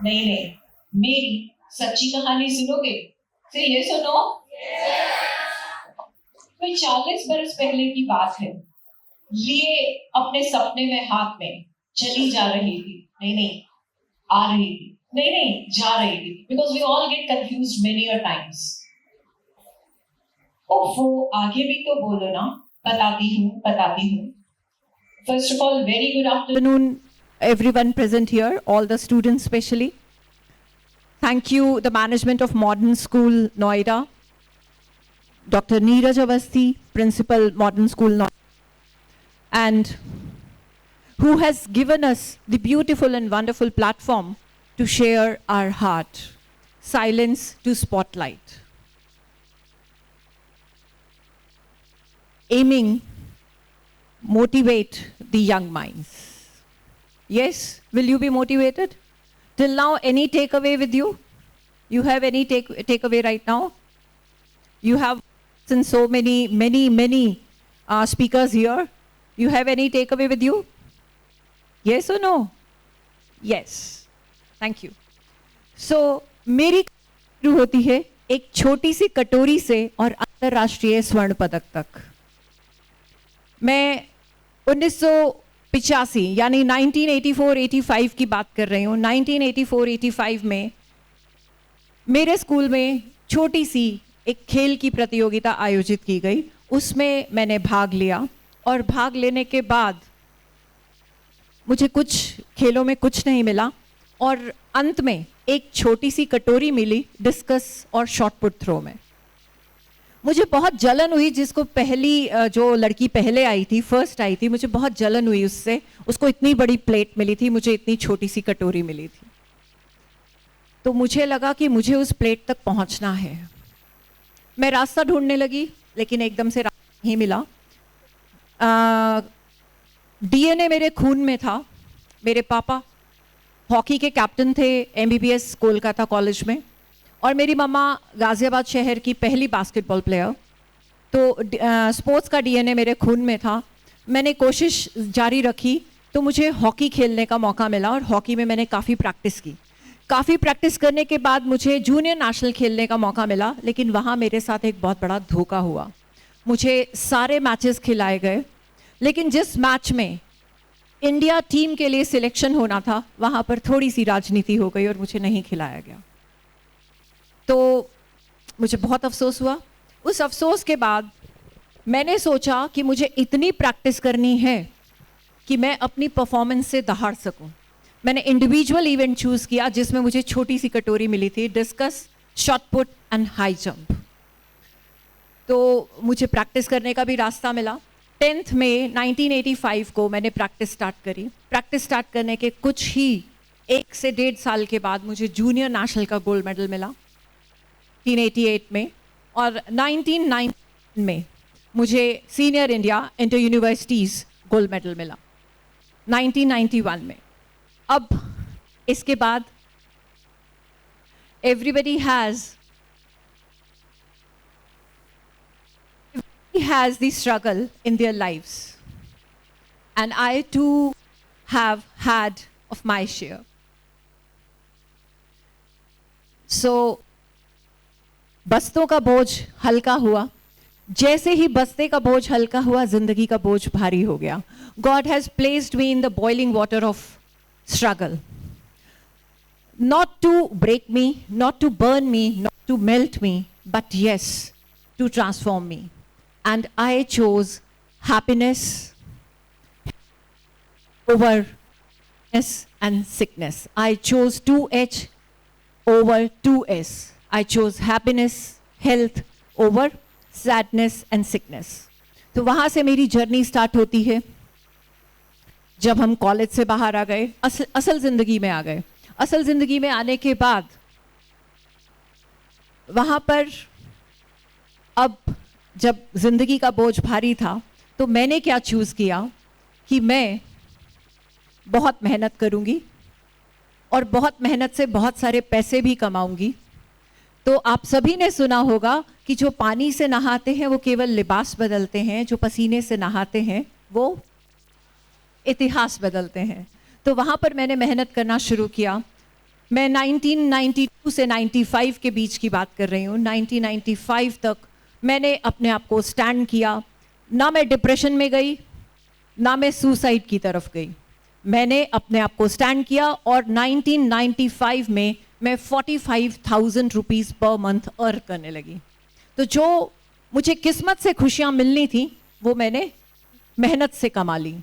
नहीं नहीं, मेरी सच्ची कहानी सुनोगे? से ये सुनो। कोई 40 बरस पहले की बात है। लिए अपने सपने में हाथ में चली जा रही थी, नहीं नहीं, आ रही थी, नहीं नहीं, जा रही थी, because we all get confuse many a times. ओफो, आगे भी तो बोलो ना। बताती हूँ। First of all, very good afternoon, everyone present here, all the students especially. Thank you, the management of Modern School Noida, Dr. Neeraj Awasthi, Principal Modern School Noida, and who has given us the beautiful and wonderful platform to share our heart. Silence to spotlight. Aiming, motivate the young minds. Yes, will you be motivated? Till now, any takeaway with you? You have any takeaway right now? You have since so many speakers here. You have any takeaway with you? Yes or no? Yes. Thank you. So, मेरी शुरू होती है एक छोटी सी कटोरी से और अंतर्राष्ट्रीय स्वर्ण पदक तक। मैं 1985 यानी 1984-85 की बात कर रही हूँ। 1984-85 में मेरे स्कूल में छोटी सी एक खेल की प्रतियोगिता आयोजित की गई, उसमें मैंने भाग लिया और भाग लेने के बाद मुझे कुछ खेलों में कुछ नहीं मिला और अंत में एक छोटी सी कटोरी मिली डिस्कस और शॉट पुट थ्रो में। मुझे बहुत जलन हुई, जिसको पहली जो लड़की पहले आई थी, फर्स्ट आई थी, मुझे बहुत जलन हुई उससे। उसको इतनी बड़ी प्लेट मिली थी, मुझे इतनी छोटी सी कटोरी मिली थी। तो मुझे लगा कि मुझे उस प्लेट तक पहुंचना है। मैं रास्ता ढूंढने लगी, लेकिन एकदम से रास्ता नहीं मिला। डीएनए मेरे खून में था। मेरे पापा हॉकी के कैप्टन थे एमबीबीएस कोलकाता कॉलेज में, और मेरी मम्मा गाज़ियाबाद शहर की पहली बास्केटबॉल प्लेयर। तो स्पोर्ट्स का डीएनए मेरे खून में था। मैंने कोशिश जारी रखी तो मुझे हॉकी खेलने का मौका मिला और हॉकी में मैंने काफ़ी प्रैक्टिस की। काफ़ी प्रैक्टिस करने के बाद मुझे जूनियर नेशनल खेलने का मौका मिला, लेकिन वहाँ मेरे साथ एक बहुत बड़ा धोखा हुआ। मुझे सारे मैचेस खिलाए गए, लेकिन जिस मैच में इंडिया टीम के लिए सिलेक्शन होना था, वहाँ पर थोड़ी सी राजनीति हो गई और मुझे नहीं खिलाया गया। तो मुझे बहुत अफसोस हुआ। उस अफसोस के बाद मैंने सोचा कि मुझे इतनी प्रैक्टिस करनी है कि मैं अपनी परफॉर्मेंस से दहाड़ सकूं। मैंने इंडिविजुअल इवेंट चूज़ किया जिसमें मुझे छोटी सी कटोरी मिली थी, discuss, shot put and high jump. तो मुझे प्रैक्टिस करने का भी रास्ता मिला। 10th में 1985 को मैंने प्रैक्टिस स्टार्ट करी। प्रैक्टिस स्टार्ट करने के कुछ ही 1 से 1.5 साल के बाद मुझे जूनियर नेशनल का गोल्ड मेडल मिला 1988 में, और 1990 में मुझे senior India inter universities gold medal मिला 1991 में। अब इसके बाद everybody has the struggle in their lives, and I too have had of my share. So बस्तों का बोझ हल्का हुआ। जैसे ही बस्ते का बोझ हल्का हुआ, जिंदगी का बोझ भारी हो गया। God has placed me in the boiling water of struggle, not to break me, not to burn me, not to melt me, but yes, to transform me. And I chose happiness over sickness and sickness. I chose 2H over 2S. I chose happiness, health over sadness and sickness. तो वहाँ से मेरी journey start होती है। जब हम college से बाहर आ गए, असल ज़िंदगी में आ गए। असल ज़िंदगी में आने के बाद वहाँ पर अब जब ज़िंदगी का बोझ भारी था, तो मैंने क्या चूज़ किया कि मैं बहुत मेहनत करूँगी और बहुत मेहनत से बहुत सारे पैसे भी कमाऊँगी। तो आप सभी ने सुना होगा कि जो पानी से नहाते हैं वो केवल लिबास बदलते हैं, जो पसीने से नहाते हैं वो इतिहास बदलते हैं। तो वहाँ पर मैंने मेहनत करना शुरू किया। मैं 1992 से 95 के बीच की बात कर रही हूँ। 1995 तक मैंने अपने आप को स्टैंड किया, ना मैं डिप्रेशन में गई ना मैं सुसाइड की तरफ गई। मैंने अपने आप को स्टैंड किया और 1995 में मैं 45,000 रुपीज़ पर मंथ अर्न करने लगी। तो जो मुझे किस्मत से खुशियाँ मिलनी थी वो मैंने मेहनत से कमा ली।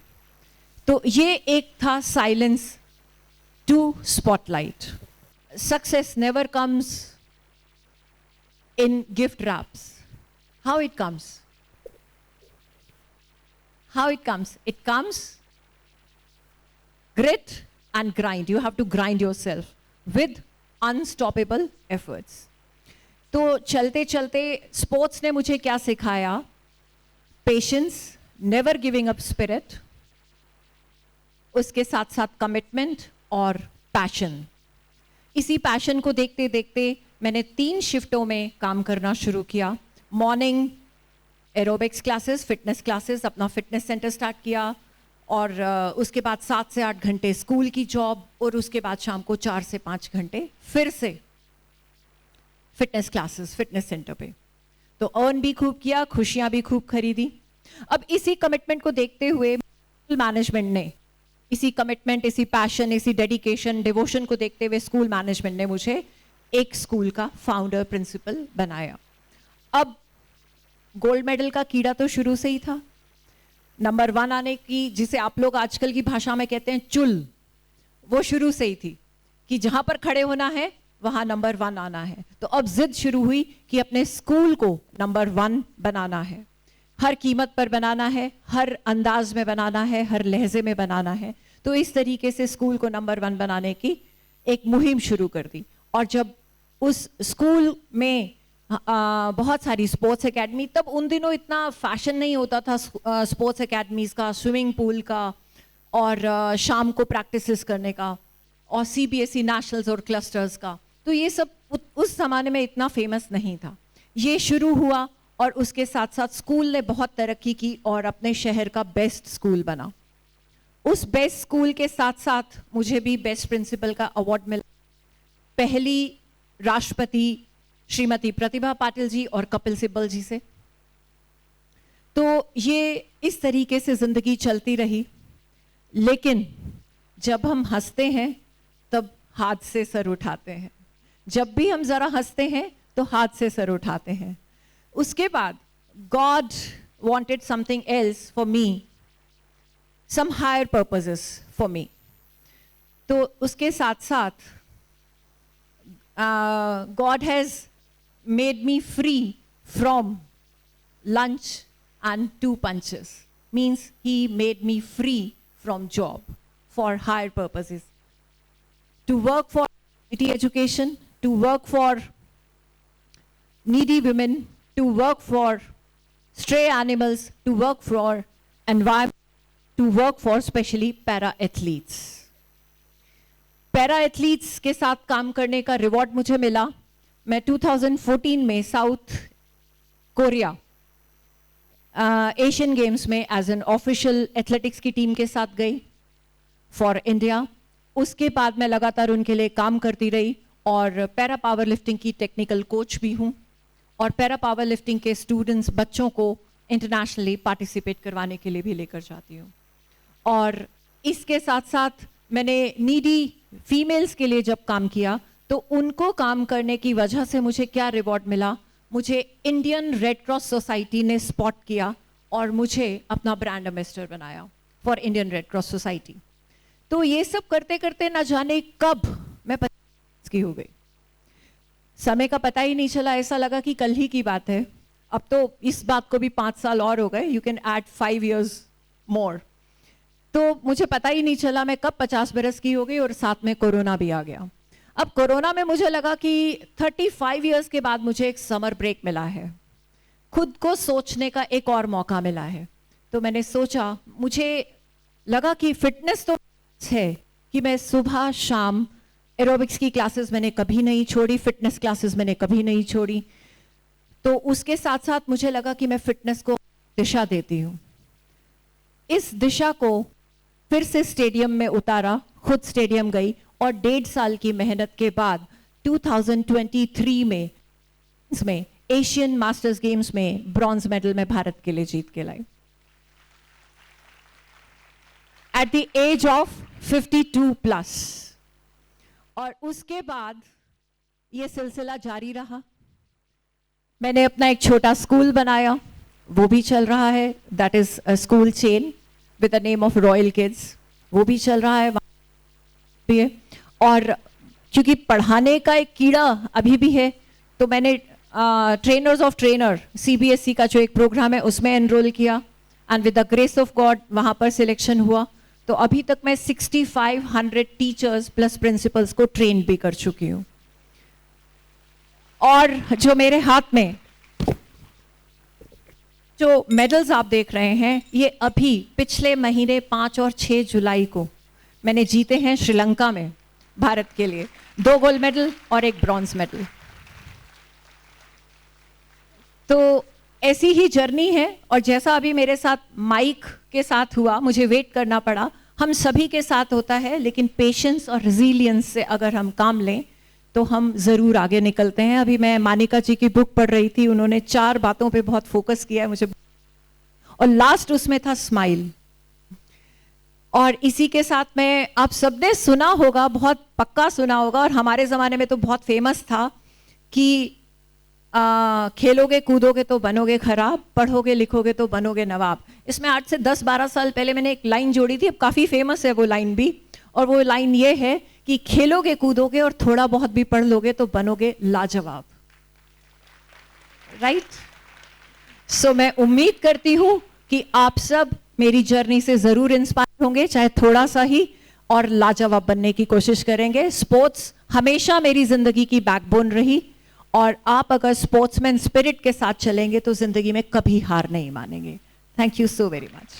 तो ये एक था silence to spotlight. Success never comes in gift wraps. How it comes? How it comes? It comes grit and grind. You have to grind yourself with unstoppable efforts. तो चलते चलते स्पोर्ट्स ने मुझे क्या सिखाया? Patience, never giving up spirit, उसके साथ साथ कमिटमेंट और पैशन। इसी पैशन को देखते देखते मैंने 3 शिफ्टों में काम करना शुरू किया। Morning aerobics classes, fitness classes, अपना फिटनेस सेंटर स्टार्ट किया और उसके बाद 7 से 8 घंटे स्कूल की जॉब और उसके बाद शाम को 4 से 5 घंटे फिर से फिटनेस क्लासेस, फिटनेस सेंटर पे। तो अर्न भी खूब किया, खुशियाँ भी खूब खरीदी। अब इसी कमिटमेंट को देखते हुए मैनेजमेंट ने, इसी कमिटमेंट, इसी पैशन, इसी डेडिकेशन, डिवोशन को देखते हुए स्कूल मैनेजमेंट ने मुझे एक स्कूल का फाउंडर प्रिंसिपल बनाया। अब गोल्ड मेडल का कीड़ा तो शुरू से ही था। नंबर 1 आने की, जिसे आप लोग आजकल की भाषा में कहते हैं चुल, वो शुरू से ही थी कि जहां पर खड़े होना है वहां नंबर 1 आना है। तो अब जिद शुरू हुई कि अपने स्कूल को नंबर 1 बनाना है, हर कीमत पर बनाना है, हर अंदाज में बनाना है, हर लहजे में बनाना है। तो इस तरीके से स्कूल को नंबर 1 बनाने की एक मुहिम शुरू कर दी। और जब उस स्कूल में बहुत सारी स्पोर्ट्स एकेडमी, तब उन दिनों इतना फैशन नहीं होता था स्पोर्ट्स एकेडमीज़ का, स्विमिंग पूल का और शाम को प्रैक्टिसेस करने का, और CBSE नेशनल्स और क्लस्टर्स का। तो ये सब उस ज़माने में इतना फेमस नहीं था। ये शुरू हुआ और उसके साथ साथ स्कूल ने बहुत तरक्की की और अपने शहर का बेस्ट स्कूल बना। उस बेस्ट स्कूल के साथ साथ मुझे भी बेस्ट प्रिंसिपल का अवार्ड मिला। पहली राष्ट्रपति श्रीमती प्रतिभा पाटिल जी और कपिल सिब्बल जी से। तो ये इस तरीके से जिंदगी चलती रही। लेकिन जब हम हंसते हैं तब हाथ से सर उठाते हैं। जब भी हम जरा हंसते हैं तो हाथ से सर उठाते हैं। उसके बाद God wanted something else for me, some higher purposes for me. तो उसके साथ साथ God has made me free from lunch and 2 punches. Means he made me free from job for higher purposes. To work for quality education, to work for needy women, to work for stray animals, to work for environment, to work for specially para athletes. Para athletes के साथ काम करने का reward मुझे मिला। मैं 2014 में south Korea Asian games में एज एन ऑफिशियल एथलेटिक्स की टीम के साथ गई फॉर इंडिया। उसके बाद मैं लगातार उनके लिए काम करती रही और पैरा पावर लिफ्टिंग की टेक्निकल कोच भी हूँ और पैरा पावर लिफ्टिंग के स्टूडेंट्स, बच्चों को इंटरनेशनली पार्टिसिपेट करवाने के लिए भी लेकर जाती हूँ। और इसके साथ साथ मैंने नीडी फीमेल्स के लिए जब काम किया तो उनको काम करने की वजह से मुझे क्या रिवॉर्ड मिला? मुझे इंडियन रेड क्रॉस सोसाइटी ने स्पॉट किया और मुझे अपना ब्रांड एम्बेसडर बनाया for Indian red cross society. तो ये सब करते करते न जाने कब मैं 50 की हो गई। समय का पता ही नहीं चला, ऐसा लगा कि कल ही की बात है। अब तो इस बात को भी 5 साल और हो गए, यू कैन ऐड 5 years मोर। तो मुझे पता ही नहीं चला मैं कब 50 बरस की हो गई और साथ में कोरोना भी आ गया। अब कोरोना में मुझे लगा कि 35 years के बाद मुझे एक समर ब्रेक मिला है, खुद को सोचने का एक और मौका मिला है। तो मैंने सोचा, मुझे लगा कि फिटनेस तो है कि मैं सुबह शाम एरोबिक्स की क्लासेस मैंने कभी नहीं छोड़ी, फिटनेस क्लासेस मैंने कभी नहीं छोड़ी। तो उसके साथ साथ मुझे लगा कि मैं फिटनेस को दिशा देती हूँ। इस दिशा को फिर से स्टेडियम में उतारा, खुद स्टेडियम गई और 1.5 साल की मेहनत के बाद 2023 में इसमें एशियन मास्टर्स गेम्स में ब्रॉन्ज मेडल में भारत के लिए जीत के लाई एट द एज ऑफ 52+। और उसके बाद ये सिलसिला जारी रहा। मैंने अपना एक छोटा स्कूल बनाया, वो भी चल रहा है, that is a school chain with the name of royal kids, वो भी चल रहा है भी है। और क्योंकि पढ़ाने का एक कीड़ा अभी भी है, तो मैंने ट्रेनर्स ऑफ ट्रेनर CBSE का जो एक प्रोग्राम है उसमें एनरोल किया, and with the grace of God वहाँ पर सिलेक्शन हुआ। तो अभी तक मैं 6500 टीचर्स प्लस प्रिंसिपल्स को ट्रेन भी कर चुकी हूँ। और जो मेरे हाथ में जो मेडल्स आप देख रहे हैं, ये अभी पिछले महीने 5 और 6 जुलाई को मैंने जीते हैं श्रीलंका में भारत के लिए, 2 गोल्ड मेडल और 1 ब्रॉन्ज मेडल। तो ऐसी ही जर्नी है, और जैसा अभी मेरे साथ माइक के साथ हुआ, मुझे वेट करना पड़ा, हम सभी के साथ होता है, लेकिन पेशेंस और रिजिलियंस से अगर हम काम लें तो हम ज़रूर आगे निकलते हैं। अभी मैं मानिका जी की बुक पढ़ रही थी, उन्होंने 4 बातों पे बहुत फोकस किया है मुझे, और लास्ट उसमें था स्माइल। और इसी के साथ में आप सबने सुना होगा, बहुत पक्का सुना होगा, और हमारे ज़माने में तो बहुत फेमस था कि खेलोगे कूदोगे तो बनोगे खराब, पढ़ोगे लिखोगे तो बनोगे नवाब। इसमें 8 से 10-12 साल पहले मैंने एक लाइन जोड़ी थी, अब काफ़ी फेमस है वो लाइन भी, और वो लाइन ये है कि खेलोगे कूदोगे और थोड़ा बहुत भी पढ़ लोगे तो बनोगे लाजवाब। राइट? सो मैं उम्मीद करती हूं कि आप सब मेरी जर्नी से जरूर इंस्पायर होंगे, चाहे थोड़ा सा ही, और लाजवाब बनने की कोशिश करेंगे। स्पोर्ट्स हमेशा मेरी जिंदगी की बैकबोन रही, और आप अगर स्पोर्ट्समैन स्पिरिट के साथ चलेंगे तो जिंदगी में कभी हार नहीं मानेंगे। Thank you so very much.